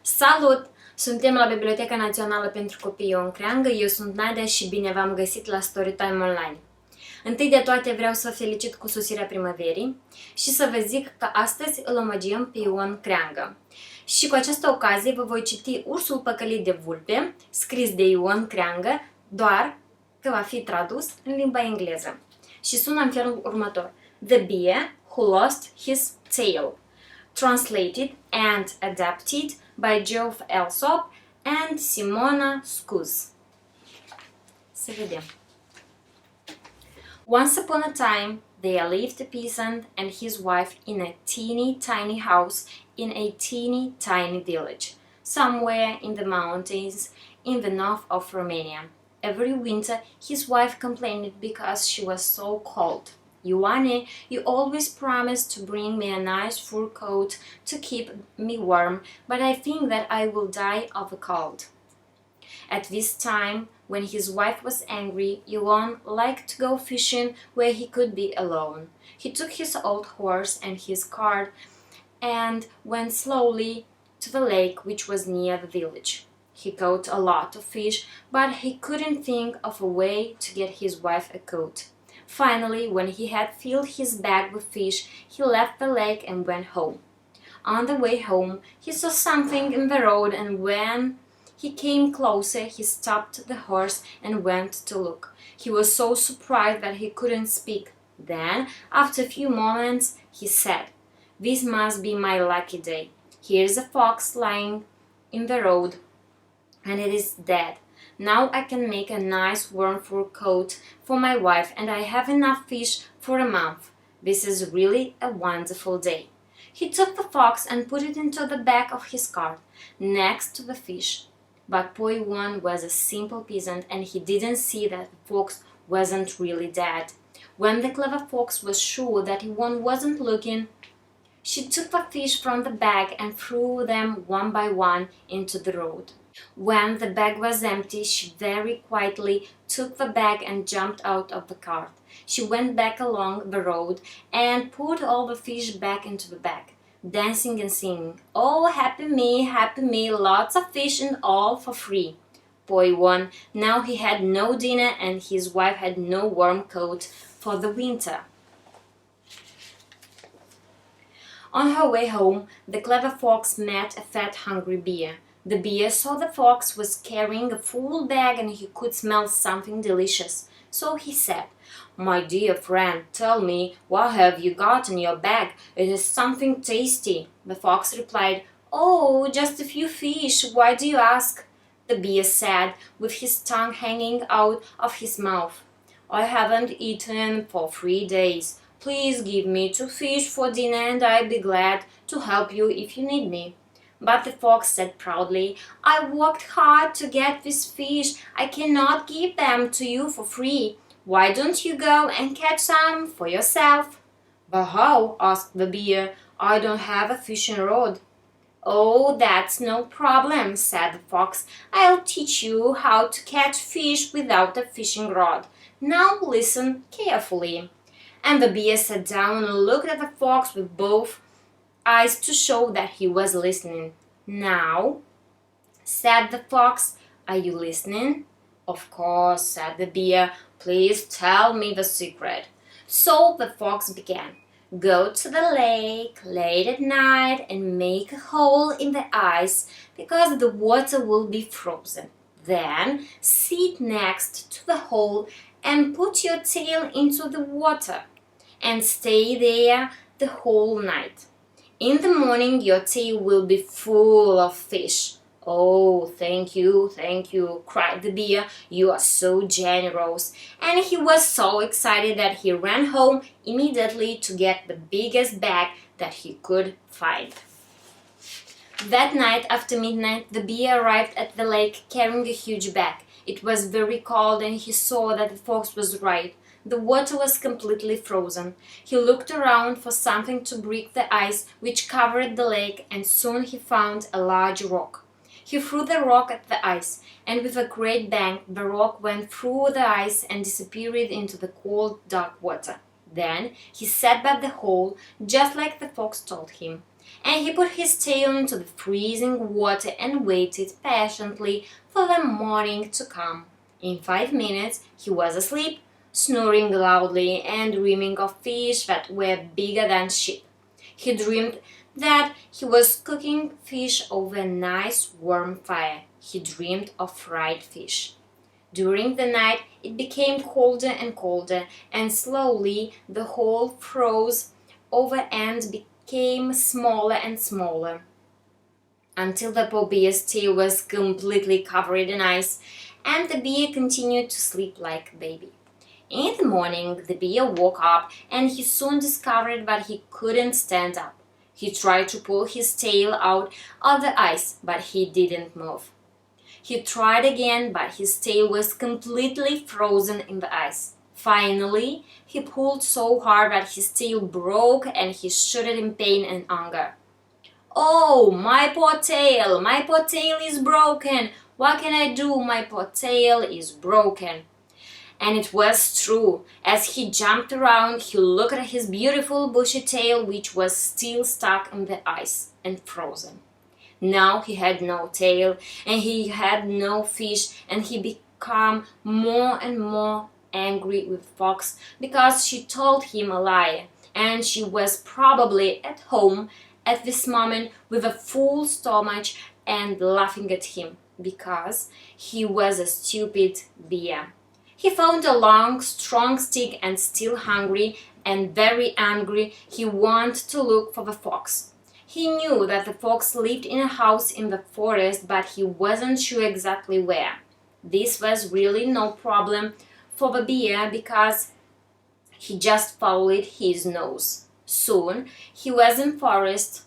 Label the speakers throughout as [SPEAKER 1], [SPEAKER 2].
[SPEAKER 1] Salut! Suntem la Biblioteca Națională pentru Copii în Creangă, eu sunt Nadia și bine v-am găsit la Storytime Online. Întâi de toate vreau să felicit cu sosirea primăverii și să vă zic că astăzi îl omagiem pe Ion Creangă. Și cu această ocazie vă voi citi Ursul păcălit de vulpe, scris de Ion Creangă, doar că va fi tradus în limba engleză. Și sună în felul următor: The Bear Who Lost His Tail, translated and adapted by Geoff Alsopp and Simona Szucs. Să vedem. Once upon a time, there lived a peasant and his wife in a teeny tiny house in a teeny tiny village, somewhere in the mountains in the north of Romania. Every winter, his wife complained because she was so cold. Ioane, you always promised to bring me a nice fur coat to keep me warm, but I think that I will die of a cold. At this time, when his wife was angry, Ion liked to go fishing where he could be alone. He took his old horse and his cart and went slowly to the lake which was near the village. He caught a lot of fish, but he couldn't think of a way to get his wife a coat. Finally, when he had filled his bag with fish, he left the lake and went home. On the way home, he saw something in the road, and when he came closer, he stopped the horse and went to look. He was so surprised that he couldn't speak. Then, after a few moments, he said, "This must be my lucky day. Here's a fox lying in the road, and it is dead. Now I can make a nice warm fur coat for my wife, and I have enough fish for a month. This is really a wonderful day." He took the fox and put it into the back of his cart, next to the fish. But poor Ion was a simple peasant, and he didn't see that the fox wasn't really dead. When the clever fox was sure that Ion wasn't looking, she took the fish from the bag and threw them one by one into the road. When the bag was empty, she very quietly took the bag and jumped out of the cart. She went back along the road and put all the fish back into the bag, dancing and singing, "Oh, happy me, lots of fish and all for free." Poor Ion, now he had no dinner and his wife had no warm coat for the winter. On her way home, the clever fox met a fat, hungry bear. The bear saw the fox was carrying a full bag and he could smell something delicious. So he said, "My dear friend, tell me, what have you got in your bag? It is something tasty." The fox replied, "Oh, just a few fish. Why do you ask?" The bear said, with his tongue hanging out of his mouth, "I haven't eaten for 3 days. Please give me 2 fish for dinner and I'll be glad to help you if you need me." But the fox said proudly, "I worked hard to get these fish. I cannot give them to you for free. Why don't you go and catch some for yourself?" "But how?" asked the bear. "I don't have a fishing rod." "Oh, that's no problem," said the fox. "I'll teach you how to catch fish without a fishing rod. Now listen carefully." And the bear sat down and looked at the fox with both eyes to show that he was listening. "Now," said the fox, "are you listening?" "Of course," said the bear. "Please tell me the secret." So the fox began. "Go to the lake late at night and make a hole in the ice because the water will be frozen. Then sit next to the hole and put your tail into the water and stay there the whole night. In the morning your tail will be full of fish." "Oh, thank you," cried the bear. "You are so generous." And he was so excited that he ran home immediately to get the biggest bag that he could find. That night after midnight, the bear arrived at the lake carrying a huge bag. It was very cold and he saw that the fox was right. The water was completely frozen. He looked around for something to break the ice which covered the lake, and soon he found a large rock. He threw the rock at the ice, and with a great bang the rock went through the ice and disappeared into the cold, dark water. Then he sat by the hole, just like the fox told him, and he put his tail into the freezing water and waited patiently for the morning to come. In 5 minutes he was asleep, snoring loudly and dreaming of fish that were bigger than sheep. He dreamed that he was cooking fish over a nice warm fire. He dreamed of fried fish. During the night it became colder and colder, and slowly the hole froze over and became smaller and smaller, until the poor bear's tail was completely covered in ice, and the bear continued to sleep like a baby. In the morning the bear woke up, and he soon discovered that he couldn't stand up. He tried to pull his tail out of the ice, but he didn't move. He tried again, but his tail was completely frozen in the ice. Finally, he pulled so hard that his tail broke, and he shouted in pain and anger. "Oh, my poor tail! My poor tail is broken! What can I do? My poor tail is broken!" And it was true. As he jumped around, he looked at his beautiful bushy tail, which was still stuck in the ice and frozen. Now he had no tail, and he had no fish, and he became more and more angry with Fox because she told him a lie, and she was probably at home at this moment with a full stomach and laughing at him because he was a stupid bear. He found a long, strong stick, and still hungry and very angry, he went to look for the fox. He knew that the fox lived in a house in the forest, but he wasn't sure exactly where. This was really no problem for the bear because he just followed his nose. Soon he was in the forest,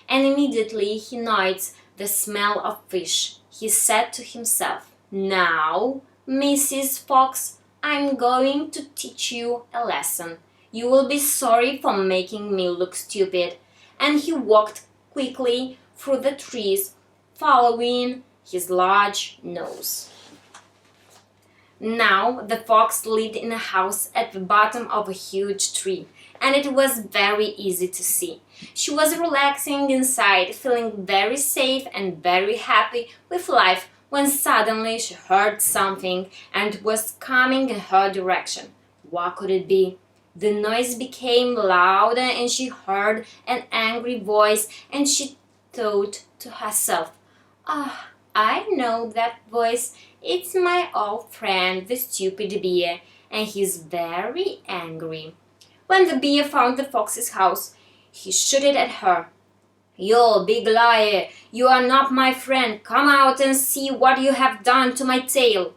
[SPEAKER 1] and immediately he noticed the smell of fish. He said to himself, "Now, Mrs. Fox, I'm going to teach you a lesson. You will be sorry for making me look stupid." And he walked quickly through the trees, following his large nose. Now the fox lived in a house at the bottom of a huge tree, and it was very easy to see. She was relaxing inside, feeling very safe and very happy with life, when suddenly she heard something and it was coming in her direction. What could it be? The noise became louder, and she heard an angry voice, and she thought to herself, "Ah, I know that voice. It's my old friend, the stupid bear, and he's very angry." When the bear found the fox's house, he shouted at her, "You big liar! You are not my friend! Come out and see what you have done to my tail!"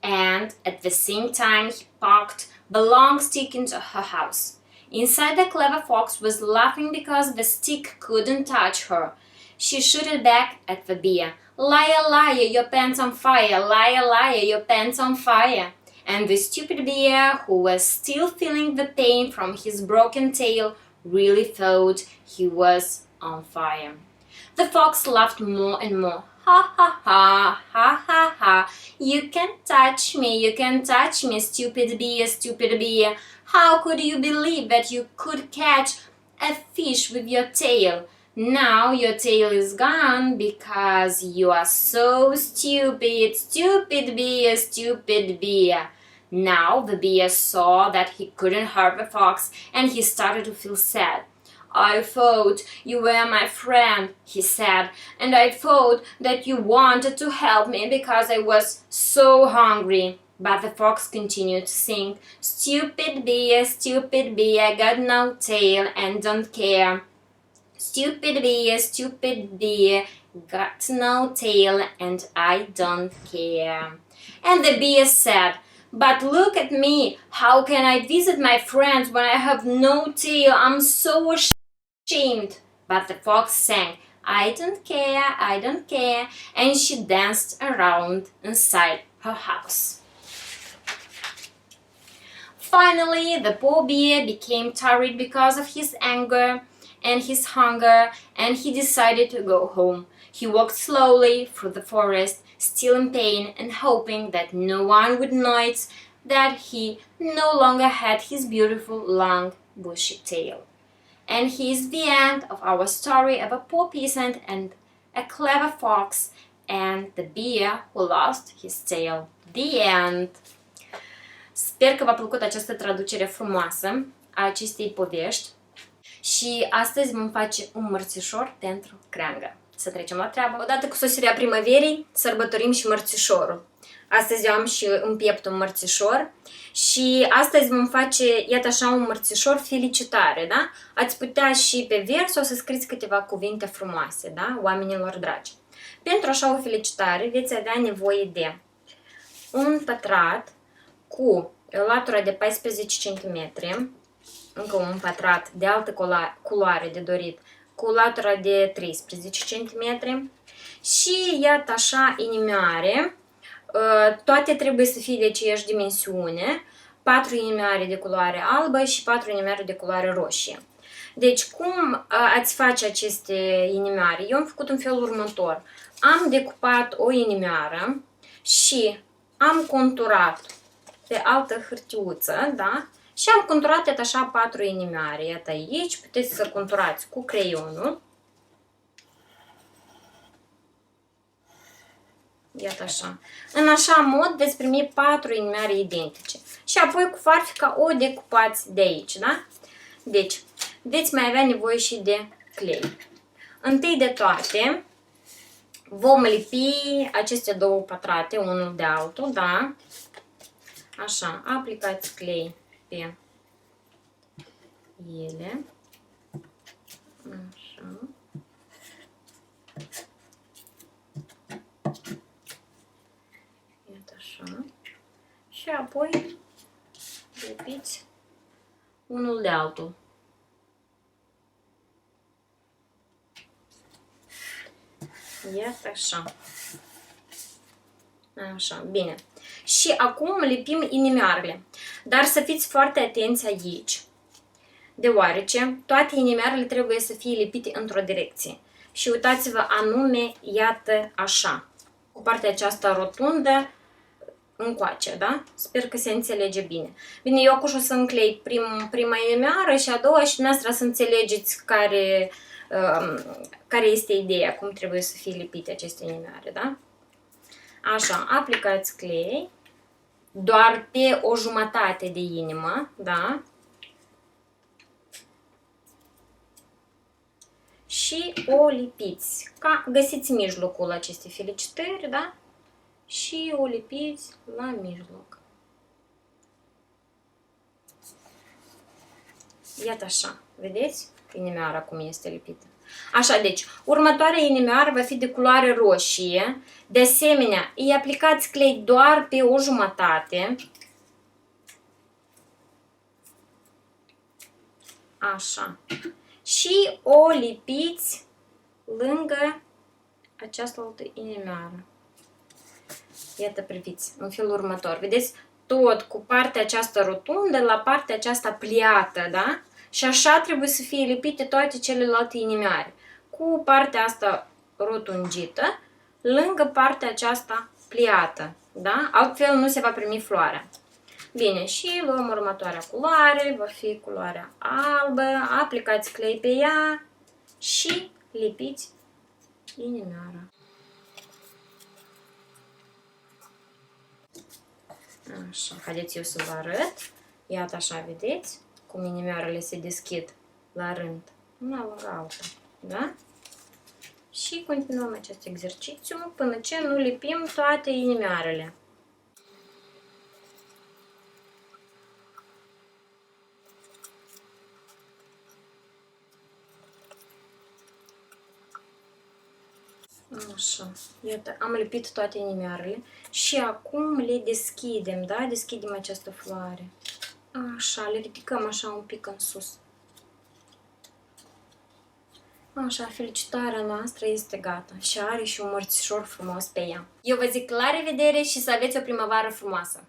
[SPEAKER 1] And at the same time he poked the long stick into her house. Inside, the clever fox was laughing because the stick couldn't touch her. She shouted back at the bear, "Liar, liar, your pants on fire! Liar, liar, your pants on fire!" And the stupid bear, who was still feeling the pain from his broken tail, really thought he was on fire. The fox laughed more and more. "Ha ha ha, ha ha ha, you can't touch me, you can't touch me, stupid bear, stupid bear. How could you believe that you could catch a fish with your tail? Now your tail is gone because you are so stupid, stupid bear, stupid bear." Now the bear saw that he couldn't hurt the fox, and he started to feel sad. "I thought you were my friend," he said, "and I thought that you wanted to help me because I was so hungry." But the fox continued to sing, stupid bear, got no tail and don't care. Stupid bear, got no tail and I don't care." And the bear said, "But look at me, how can I visit my friends when I have no tail? I'm so ashamed." But the fox sang, I don't care, and she danced around inside her house. Finally, the poor bear became tired because of his anger and his hunger, and he decided to go home. He walked slowly through the forest, still in pain and hoping that no one would notice that he no longer had his beautiful long bushy tail. And here's the end of our story of a poor peasant and a clever fox and the bear who lost his tail. The end! Sper că v-a plăcut această traducere frumoasă a acestei povești și astăzi vom face un mărțișor pentru Creangă. Să trecem la treabă. Odată cu sosirea primăverii, sărbătorim și mărțișorul. Astăzi eu am și în piept un mărțișor și astăzi vom face, iată așa, un mărțișor felicitare, da? Ați putea și pe vers o să scrieți câteva cuvinte frumoase, da? Oamenilor dragi. Pentru așa o felicitare veți avea nevoie de un pătrat cu latura de 14 cm, încă un pătrat de altă culoare de dorit cu latura de 13 cm și iată așa inimioare. Toate trebuie să fie de aceeași dimensiune, 4 inimioare de culoare albă și 4 inimioare de culoare roșie. Deci cum ați face aceste inimioare? Eu am făcut în felul următor. Am decupat o inimioară și am conturat pe altă hârtiuță, da? Și am conturat iată așa 4 inimioare. Iată aici, puteți să conturați cu creionul. Iată așa. În așa mod veți primi 4 inimioare identice. Și apoi cu farfica o decupați de aici, da? Deci, veți mai avea nevoie și de clei. Întâi de toate, vom lipi aceste două pătrate, unul de altul, da? Așa, aplicați clei pe ele. Așa. Iată așa. Și apoi lipiți unul de altul. Iată așa. Așa, bine. Și acum lipim inimioarele. Dar să fiți foarte atenți aici, deoarece toate inimioarele trebuie să fie lipite într-o direcție. Și uitați-vă anume, iată așa, cu partea aceasta rotundă încoace, da? Sper că se înțelege bine. Bine, eu acum o să înclei prima inimioară și a doua și dumneavoastră să înțelegeți care este ideea, cum trebuie să fie lipite aceste inimioare, da? Așa, aplicați clei doar pe o jumătate de inimă, da? Și o lipiți. Găsiți mijlocul acestei felicitări, da? Și o lipiți la mijloc. Iată așa, vedeți? Inimioara cum este lipită. Așa, deci, următoarea inimioară va fi de culoare roșie. De asemenea, îi aplicați clei doar pe o jumătate. Așa. Și o lipiți lângă această altă inimioară. Iată, priviți, în felul următor. Vedeți? Tot cu partea aceasta rotundă la partea aceasta pliată, da? Și așa trebuie să fie lipite toate celelalte inimioare. Cu partea asta rotungită, lângă partea aceasta pliată, da? Altfel nu se va primi floarea. Bine, și luăm următoarea culoare, va fi culoarea albă, aplicați clei pe ea și lipiți inimioara. Așa, haideți eu să vă arăt. Iată așa, vedeți cum inimioarele se deschid la rând, una lângă alta, da? Și continuăm acest exercițiu până ce nu lipim toate inimioarele. Așa, iată, am lipit toate inimioarele și acum le deschidem, da? Deschidem această floare. Așa, le ridicăm așa un pic în sus. Așa, felicitarea noastră este gata și are și un mărțișor frumos pe ea. Eu vă zic la revedere și să aveți o primăvară frumoasă!